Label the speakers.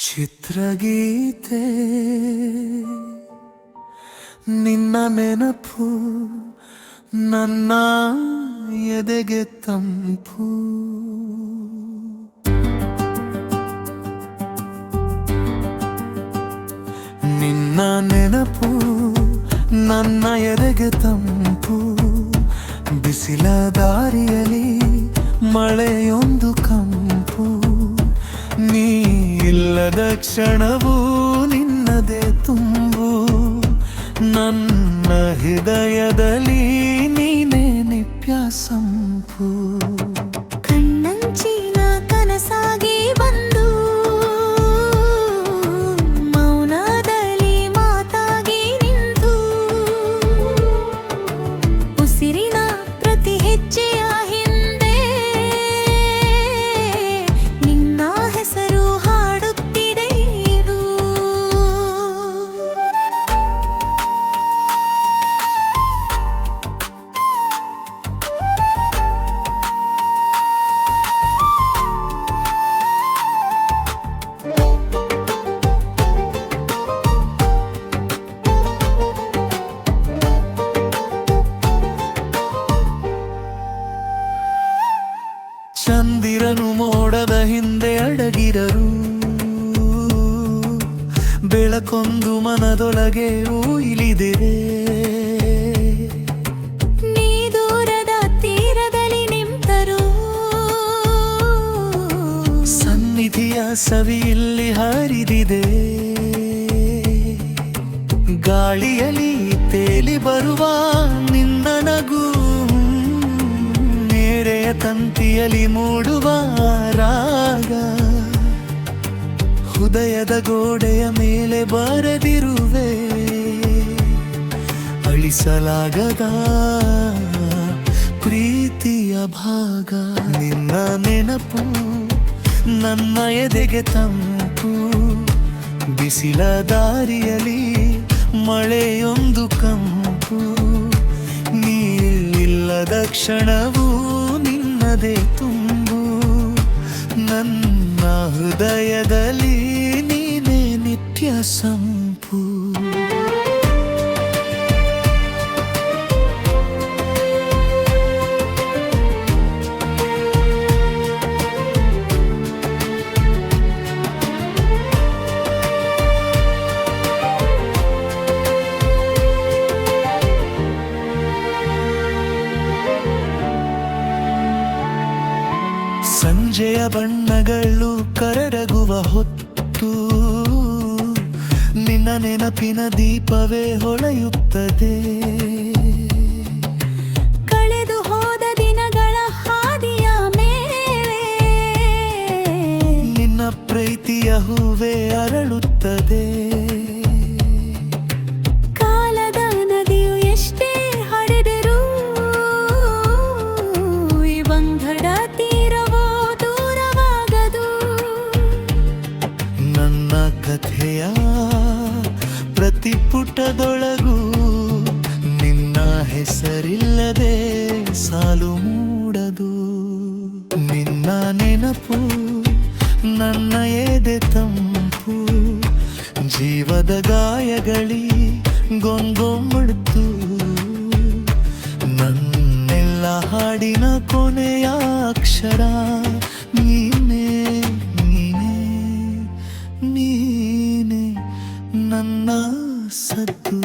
Speaker 1: ಚಿತ್ರಗೀತೆ ನಿನ್ನ ನೆನಪು ನನ್ನ ಎದೆಗೆ ತಂಪು. ನಿನ್ನ ನೆನಪು ನನ್ನ ಎದೆಗೆ ತಂಪು. ಬಿಸಿಲ ದಾರಿಯಲ್ಲಿ ಮಳೆಯೊಂದು ಕಂಪು. ನೀ ಇಲ್ಲದ ಕ್ಷಣವೂ ನಿನ್ನದೇ ತುಂಬು. ನನ್ನ ಹೃದಯದಲ್ಲಿ ನೀನೇ ನಿತ್ಯ ಸಂಪು.
Speaker 2: ಕಣ್ಣಂಚಿನ ಕನಸಾಗಿ ಬಂದು ಮೌನದಲ್ಲಿ ಮಾತಾಗಿ ನಿಂತು ಉಸಿರಿನ ಪ್ರತಿ ಹೆಜ್ಜೆಯ ಹಿಂದೆ ನಿನ್ನ ಹೆಸರು ಹಾಡುತ್ತಿದೆ ಇದು.
Speaker 1: ಚಂದಿರನು ಮೋಡದ ಹಿಂದೆ ಅಡಗಿರರು. ಬೆಳಕೊಂದು ಮನದೊಳಗೆ ಇಳಿದಿರೆ.
Speaker 2: ನೀ ದೂರದ ತೀರದಲ್ಲಿ ನಿಂತರು.
Speaker 1: ಸನ್ನಿಧಿಯ ಸವಿ ಇಲ್ಲಿ ಹರಿದಿದೆ. ಗಾಳಿಯಲ್ಲಿ ತೇಲಿ ಬರುವ ನಿನ್ನ ನಗು. ಮೇರೆಯ ತಂತಿಯಲ್ಲಿ ಮೂಡುವ ರಾಗ. ಹೃದಯದ ಗೋಡೆಯ ಮೇಲೆ ಬರೆದಿರುವೆ ಅಳಿಸಲಾಗದ ಪ್ರೀತಿಯ ಭಾಗ. ನಿನ್ನ ನೆನಪು ನನ್ನ ಎದೆಗೆ ತಂಪು. ಬಿಸಿಲ ದಾರಿಯಲ್ಲಿ ಮಳೆಯೊಂದು ಕಂಪು. ನೀಲ್ಲದ ಕ್ಷಣವೂ ನಿನ್ನದೇ ತುಂಬು. ನನ್ನ ಹೃದಯದಲ್ಲಿ ನೀನೇ ನಿತ್ಯ ಸಂಪು. ಸಂಜೆಯ ಬಣ್ಣಗಳು ಕರಗುವ ಹೊತ್ತು. ನಿನ್ನ ನೆನಪಿನ ದೀಪವೇ ಹೊಳೆಯುತ್ತದೆ.
Speaker 2: ಕಳೆದು ಹೋದ ದಿನಗಳ ಹಾದಿಯ ಮೇಲೆ
Speaker 1: ನಿನ್ನ ಪ್ರೀತಿಯ ಹೂವೇ ಅರಳುತ್ತದೆ.
Speaker 2: ಕಾಲದ ನದಿಯು ಎಷ್ಟೇ ಹರಿದರೂ ಈ ಬಂಧದ ತೀರವೋ ದೂರವಾಗದು.
Speaker 1: ನನ್ನ ಕಥೆಯ ಪ್ರತಿ ಪುಟದೊಳಗೂ ನಿನ್ನ ಹೆಸರಿಲ್ಲದೆ ಸಾಲು ಮೂಡದು. ನಿನ್ನ ನೆನಪು ನನ್ನ ಎದೆ ತಂಪು. ಜೀವದ ಗಾಯಗಳಿ ಗೊಂಗೊಮ್ಮಡ್ತು. ನನ್ನೆಲ್ಲ ಹಾಡಿನ ಕೊನೆಯ ಅಕ್ಷರ ನೀನೇ ನೀನೇ ನೀನೇ ನನ್ನ ಸದ್ದು.